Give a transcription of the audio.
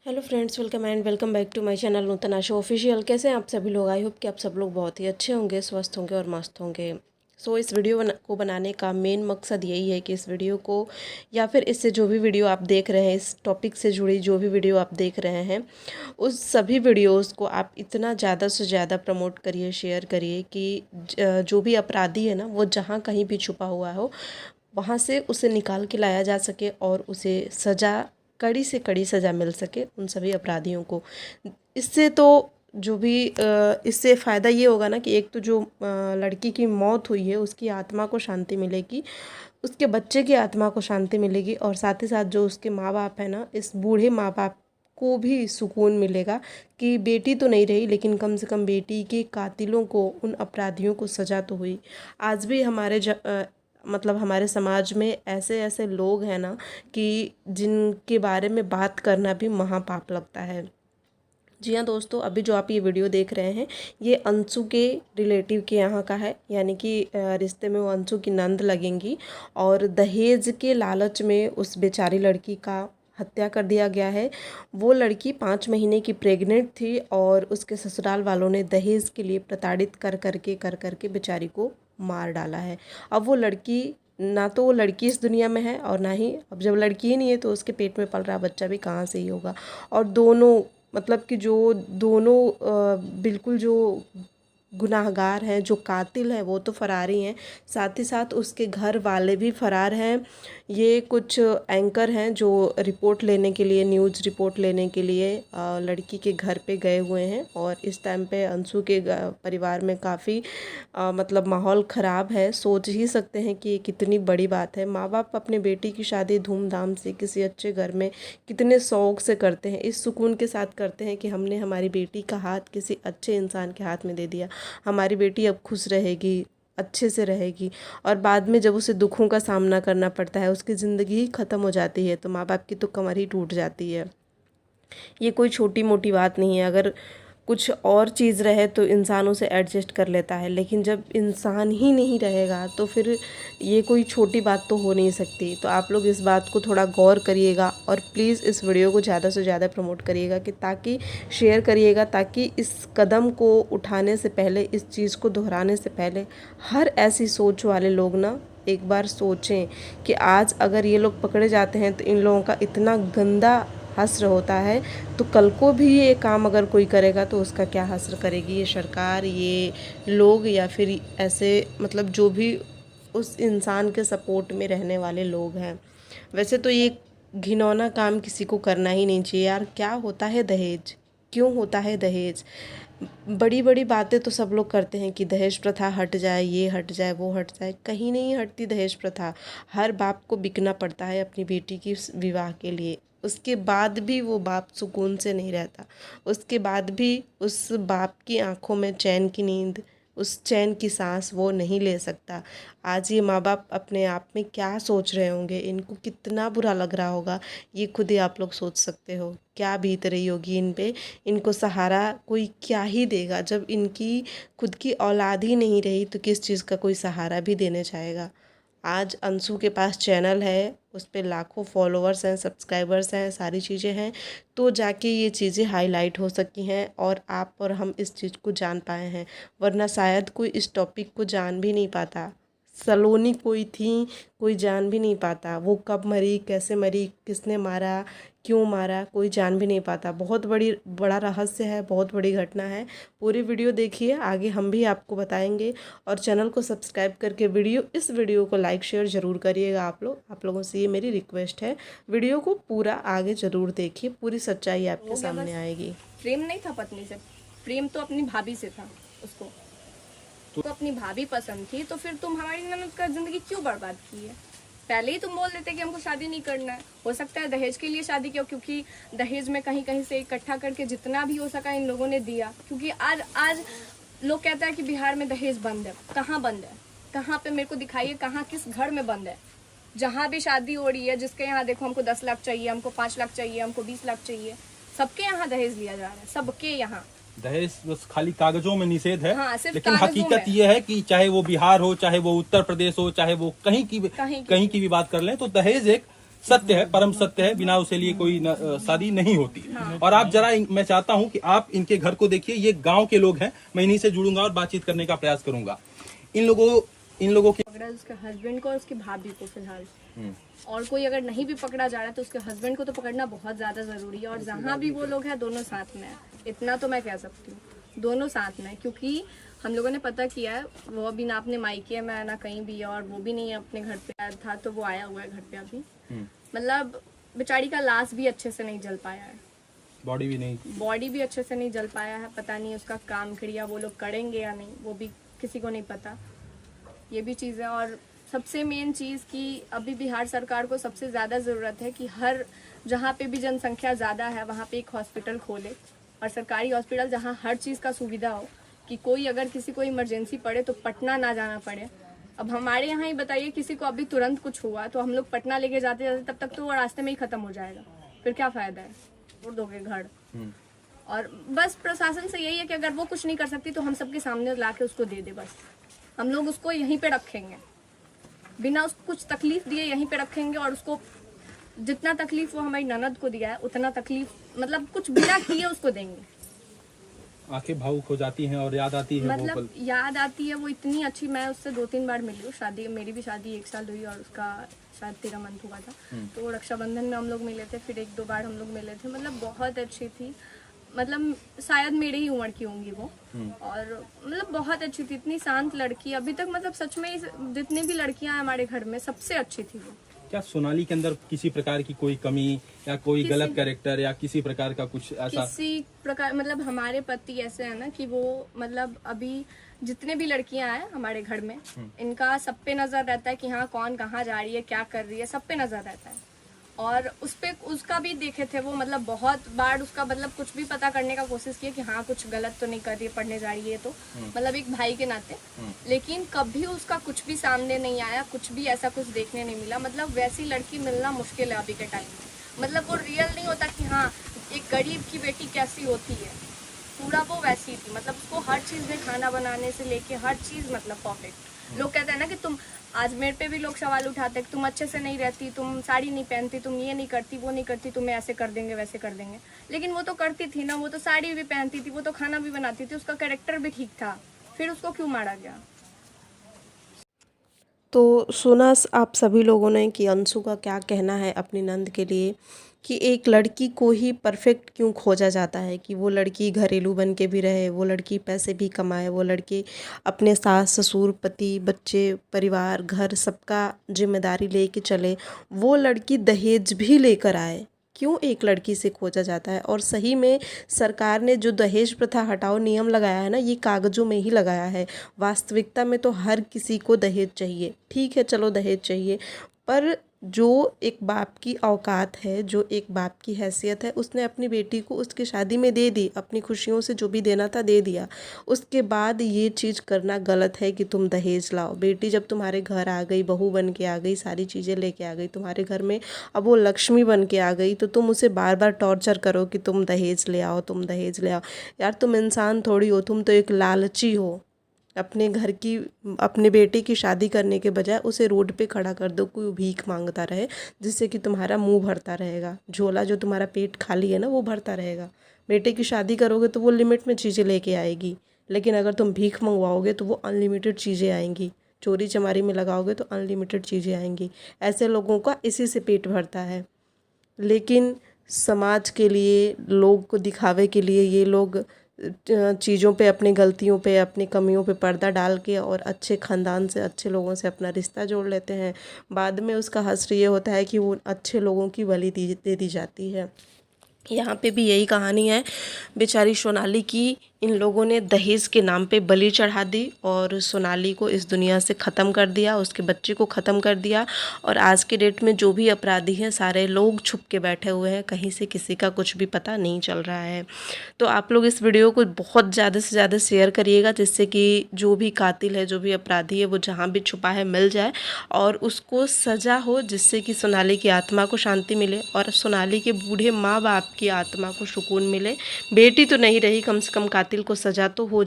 Hello friends, welcome back to my channel Nutan Asha official. कैसे हैं आप सभी लोग? आई होप कि आप सब लोग बहुत ही अच्छे होंगे, स्वस्थ होंगे और मस्त होंगे। इस वीडियो को बनाने का मेन मकसद यही है कि इस वीडियो को या फिर इससे जो भी वीडियो आप देख रहे हैं, इस टॉपिक से जुड़ी जो भी वीडियो आप देख रहे हैं, उस सभी वीडियोज़ को आप इतना ज़्यादा से ज़्यादा प्रमोट करिए, शेयर करिए कि जो भी अपराधी है ना, वो जहाँ कहीं भी छुपा हुआ हो, वहाँ से उसे निकाल के लाया जा सके और उसे सज़ा, कड़ी से कड़ी सज़ा मिल सके उन सभी अपराधियों को। इससे तो जो भी इससे फ़ायदा ये होगा ना कि एक तो जो लड़की की मौत हुई है उसकी आत्मा को शांति मिलेगी, उसके बच्चे की आत्मा को शांति मिलेगी, और साथ ही साथ जो उसके माँ बाप है ना, इस बूढ़े माँ बाप को भी सुकून मिलेगा कि बेटी तो नहीं रही, लेकिन कम से कम बेटी के कातिलों को, उन अपराधियों को सज़ा तो हुई। आज भी मतलब हमारे समाज में ऐसे ऐसे लोग हैं ना कि जिनके बारे में बात करना भी महापाप लगता है। जी हाँ दोस्तों, अभी जो आप ये वीडियो देख रहे हैं, ये अंशु के रिलेटिव के यहाँ का है, यानी कि रिश्ते में वो अंशु की नंद लगेंगी, और दहेज के लालच में उस बेचारी लड़की का हत्या कर दिया गया है। वो लड़की 5 महीने की प्रेग्नेंट थी और उसके ससुराल वालों ने दहेज के लिए प्रताड़ित कर करके बेचारी को मार डाला है। अब वो लड़की, ना तो वो लड़की इस दुनिया में है और ना ही, अब जब लड़की ही नहीं है तो उसके पेट में पल रहा बच्चा भी कहाँ से ही होगा। और दोनों, मतलब कि जो दोनों बिल्कुल जो गुनाहगार हैं, जो कातिल हैं, वो तो फरार ही हैं, साथ ही साथ उसके घर वाले भी फरार हैं। ये कुछ एंकर हैं जो रिपोर्ट लेने के लिए, न्यूज़ रिपोर्ट लेने के लिए लड़की के घर पे गए हुए हैं, और इस टाइम पे अंशु के परिवार में काफ़ी मतलब माहौल ख़राब है। सोच ही सकते हैं कि ये कितनी बड़ी बात है। माँ बाप अपने बेटी की शादी धूमधाम से किसी अच्छे घर में कितने शौक़ से करते हैं, इस सुकून के साथ करते हैं कि हमने हमारी बेटी का हाथ किसी अच्छे इंसान के हाथ में दे दिया, हमारी बेटी अब खुश रहेगी, अच्छे से रहेगी। और बाद में जब उसे दुखों का सामना करना पड़ता है, उसकी ज़िंदगी ही ख़त्म हो जाती है, तो माँ बाप की तो कमर ही टूट जाती है। ये कोई छोटी मोटी बात नहीं है। अगर कुछ और चीज़ रहे तो इंसान उसे एडजस्ट कर लेता है, लेकिन जब इंसान ही नहीं रहेगा तो फिर ये कोई छोटी बात तो हो नहीं सकती। तो आप लोग इस बात को थोड़ा गौर करिएगा, और प्लीज़ इस वीडियो को ज़्यादा से ज़्यादा प्रमोट करिएगा, कि ताकि शेयर करिएगा, ताकि इस कदम को उठाने से पहले, इस चीज़ को दोहराने से पहले, हर ऐसी सोच वाले लोग ना एक बार सोचें कि आज अगर ये लोग पकड़े जाते हैं तो इन लोगों का इतना गंदा हश्र होता है, तो कल को भी ये काम अगर कोई करेगा तो उसका क्या हश्र करेगी ये सरकार, ये लोग, या फिर ऐसे मतलब जो भी उस इंसान के सपोर्ट में रहने वाले लोग हैं। वैसे तो ये घिनौना काम किसी को करना ही नहीं चाहिए यार। क्या होता है दहेज? क्यों होता है दहेज? बड़ी बड़ी बातें तो सब लोग करते हैं कि दहेज प्रथा हट जाए, ये हट जाए, वो हट जाए। कहीं नहीं हटती दहेज प्रथा। हर बाप को बिकना पड़ता है अपनी बेटी की विवाह के लिए। उसके बाद भी वो बाप सुकून से नहीं रहता। उसके बाद भी उस बाप की आंखों में चैन की नींद, उस चैन की सांस वो नहीं ले सकता। आज ये माँ बाप अपने आप में क्या सोच रहे होंगे, इनको कितना बुरा लग रहा होगा, ये खुद ही आप लोग सोच सकते हो। क्या बीत रही होगी इन पे। इनको सहारा कोई क्या ही देगा? जब इनकी खुद की औलाद ही नहीं रही तो किस चीज़ का कोई सहारा भी देने चाहेगा। आज अंशु के पास चैनल है, उस पर लाखों फॉलोअर्स हैं, सब्सक्राइबर्स हैं, सारी चीज़ें हैं, तो जाके ये चीज़ें हाईलाइट हो सकी हैं और आप और हम इस चीज़ को जान पाए हैं, वरना शायद कोई इस टॉपिक को जान भी नहीं पाता। सलोनी कोई थी, कोई जान भी नहीं पाता। वो कब मरी, कैसे मरी, किसने मारा, क्यों मारा, कोई जान भी नहीं पाता। बहुत बड़ा रहस्य है, बहुत बड़ी घटना है। पूरी वीडियो देखिए, आगे हम भी आपको बताएंगे। और चैनल को सब्सक्राइब करके इस वीडियो को लाइक शेयर ज़रूर करिएगा आप लोगों से ये मेरी रिक्वेस्ट है। वीडियो को पूरा आगे ज़रूर देखिए, पूरी सच्चाई आपके सामने आएगी। प्रेम नहीं था पत्नी से, प्रेम तो अपनी भाभी से था। उसको तो अपनी भाभी पसंद थी, तो फिर तुम हमारी ननद का जिंदगी क्यों बर्बाद की है? पहले ही तुम बोल देते कि हमको शादी नहीं करना है। हो सकता है दहेज के लिए शादी किया, क्योंकि दहेज में कहीं कहीं से इकट्ठा करके जितना भी हो सका इन लोगों ने दिया। क्योंकि आज लोग कहता है कि बिहार में दहेज बंद है। कहाँ बंद है? कहाँ पे मेरे को दिखाइए, कहाँ किस घर में बंद है? जहाँ भी शादी हो रही है, जिसके यहाँ देखो हमको 10 लाख चाहिए, हमको 5 लाख चाहिए, हमको 20 लाख चाहिए, सबके यहाँ दहेज लिया जा रहा है। सबके यहाँ दहेज बस खाली कागजों में निषेध है। हाँ, सिर्फ लेकिन हकीकत ये है कि चाहे वो बिहार हो, चाहे वो उत्तर प्रदेश हो, चाहे वो कहीं की भी बात कर लें, तो दहेज एक सत्य है, परम सत्य है, बिना उसे लिए कोई शादी नहीं होती। और आप जरा मैं चाहता हूं कि आप इनके घर को देखिए, ये गांव के लोग हैं, मैं इन्हीं से जुड़ूंगा और बातचीत करने का प्रयास करूंगा। इन लोगों की पकड़ा उसके हस्बैंड को और उसकी भाभी को फिलहाल, और कोई अगर नहीं भी पकड़ा जा रहा है तो उसके हस्बैंड को तो पकड़ना बहुत ज्यादा जरूरी है। और जहाँ भी वो लोग हैं दोनों साथ में है, इतना तो मैं कह सकती हूँ, दोनों साथ में है। क्योंकि हम लोगों ने पता किया है, वो अभी ना अपने मायके में ना कहीं भी है, और वो भी नहीं है अपने घर पे आया था, तो वो आया हुआ है घर पे अभी। मतलब बेचारी का लाश भी अच्छे से नहीं जल पाया है, बॉडी भी अच्छे से नहीं जल पाया है। पता नहीं उसका काम क्रिया वो लोग करेंगे या नहीं, वो भी किसी को नहीं पता, ये भी चीज़ है। और सबसे मेन चीज़ कि अभी बिहार सरकार को सबसे ज़्यादा ज़रूरत है कि हर जहाँ पे भी जनसंख्या ज़्यादा है वहाँ पे एक हॉस्पिटल खोले, और सरकारी हॉस्पिटल जहाँ हर चीज़ का सुविधा हो, कि कोई अगर किसी को इमरजेंसी पड़े तो पटना ना जाना पड़े। अब हमारे यहाँ ही बताइए, किसी को अभी तुरंत कुछ हुआ तो हम लोग पटना लेके जाते जाते तब तक तो वो रास्ते में ही ख़त्म हो जाएगा, फिर क्या फ़ायदा है, छोड़ दोगे घर। और बस प्रशासन से यही है कि अगर वो कुछ नहीं कर सकती तो हम सबके सामने ला के उसको दे दे, बस हम लोग उसको यहीं पे रखेंगे, बिना उसको कुछ तकलीफ दिए यहीं पे रखेंगे। और उसको जितना तकलीफ वो हमारी ननद को दिया है उतना तकलीफ मतलब कुछ बिना किए उसको देंगे। आंखें भावुक हो जाती हैं और याद आती है, मतलब याद आती है वो इतनी अच्छी। मैं उससे 2-3 बार मिली हूँ, शादी मेरी भी शादी 1 साल हुई और उसका शायद 13 मंथ हुआ था। तो रक्षाबंधन में हम लोग मिले थे, फिर 1-2 बार हम लोग मिले थे। मतलब बहुत अच्छी थी, मतलब शायद मेरी ही उम्र की होंगी वो, और मतलब बहुत अच्छी थी, इतनी शांत लड़की। अभी तक मतलब सच में जितनी भी लड़कियां हैं हमारे घर में सबसे अच्छी थी वो। क्या सोनाली के अंदर किसी प्रकार की कोई कमी या कोई गलत कैरेक्टर या किसी प्रकार का कुछ ऐसा? किसी प्रकार मतलब हमारे पति ऐसे है ना कि वो मतलब अभी जितने भी लड़कियां हैं हमारे घर में, इनका सब पे नजर रहता है कि हाँ कौन कहाँ जा रही है, क्या कर रही है, सब पे नजर रहता है। और उस पे उसका भी देखे थे वो, मतलब बहुत बार उसका मतलब कुछ भी पता करने का कोशिश किया कि हाँ कुछ गलत तो नहीं कर रही है, पढ़ने जा रही है तो मतलब एक भाई के नाते। लेकिन कभी उसका कुछ भी सामने नहीं आया, कुछ भी ऐसा कुछ देखने नहीं मिला। मतलब वैसी लड़की मिलना मुश्किल है अभी के टाइम में। मतलब वो रियल नहीं होता कि हाँ एक गरीब की बेटी कैसी होती है, पूरा वो वैसी थी। मतलब उसको हर चीज़ में, खाना बनाने से लेके हर चीज़ मतलब परफेक्ट। लोग कहते हैं ना कि तुम, आज मेरे पे भी लोग सवाल उठाते हैं कि तुम अच्छे से नहीं रहती, तुम साड़ी नहीं पहनती, तुम ये नहीं करती, वो नहीं करती, तुम्हें ऐसे कर देंगे वैसे कर देंगे। लेकिन वो तो करती थी ना, वो तो साड़ी भी पहनती थी, वो तो खाना भी बनाती थी, उसका कैरेक्टर भी ठीक था, फिर उसको क्यों मारा गया? तो सुना आप सभी लोगों ने कि अंशु का क्या कहना है अपनी नंद के लिए, कि एक लड़की को ही परफेक्ट क्यों खोजा जाता है, कि वो लड़की घरेलू बन के भी रहे, वो लड़की पैसे भी कमाए, वो लड़की अपने सास ससुर पति बच्चे परिवार घर सबका जिम्मेदारी लेके चले, वो लड़की दहेज भी लेकर आए, क्यों एक लड़की से खोजा जाता है। और सही में सरकार ने जो दहेज प्रथा हटाओ नियम लगाया है ना, ये कागज़ों में ही लगाया है। वास्तविकता में तो हर किसी को दहेज चाहिए, ठीक है चलो दहेज चाहिए, पर जो एक बाप की औकात है, जो एक बाप की हैसियत है, उसने अपनी बेटी को उसकी शादी में दे दी, अपनी खुशियों से जो भी देना था दे दिया। उसके बाद ये चीज़ करना गलत है कि तुम दहेज लाओ। बेटी जब तुम्हारे घर आ गई, बहू बन के आ गई, सारी चीज़ें लेके आ गई तुम्हारे घर में, अब वो लक्ष्मी बन के आ गई, तो तुम उसे बार बार टॉर्चर करो कि तुम दहेज ले आओ, तुम दहेज ले आओ। यार तुम इंसान थोड़ी हो, तुम तो एक लालची हो। अपने घर की, अपने बेटे की शादी करने के बजाय उसे रोड पे खड़ा कर दो, कोई भीख मांगता रहे, जिससे कि तुम्हारा मुंह भरता रहेगा, झोला जो तुम्हारा पेट खाली है ना वो भरता रहेगा। बेटे की शादी करोगे तो वो लिमिट में चीज़ें लेके आएगी, लेकिन अगर तुम भीख मंगवाओगे तो वो अनलिमिटेड चीज़ें आएंगी। चोरी चमारी में लगाओगे तो अनलिमिटेड चीज़ें आएंगी। ऐसे लोगों का इसी से पेट भरता है। लेकिन समाज के लिए, लोग को दिखावे के लिए ये लोग चीज़ों पे, अपनी गलतियों पे, अपनी कमियों पे पर्दा डाल के और अच्छे ख़ानदान से, अच्छे लोगों से अपना रिश्ता जोड़ लेते हैं। बाद में उसका हश्र ये होता है कि वो अच्छे लोगों की बलि दे दी जाती है। यहाँ पे भी यही कहानी है बेचारी सोनाली की। इन लोगों ने दहेज के नाम पे बलि चढ़ा दी और सोनाली को इस दुनिया से ख़त्म कर दिया, उसके बच्चे को ख़त्म कर दिया। और आज के डेट में जो भी अपराधी हैं सारे लोग छुप के बैठे हुए हैं, कहीं से किसी का कुछ भी पता नहीं चल रहा है। तो आप लोग इस वीडियो को बहुत ज़्यादा से ज़्यादा शेयर करिएगा, जिससे कि जो भी कातिल है, जो भी अपराधी है, वो जहाँ भी छुपा है मिल जाए और उसको सज़ा हो, जिससे कि सोनाली की आत्मा को शांति मिले और सोनाली के बूढ़े माँ बाप की आत्मा को सुकून मिले। बेटी तो नहीं रही, कम से कम कातिल को सज़ा तो हो।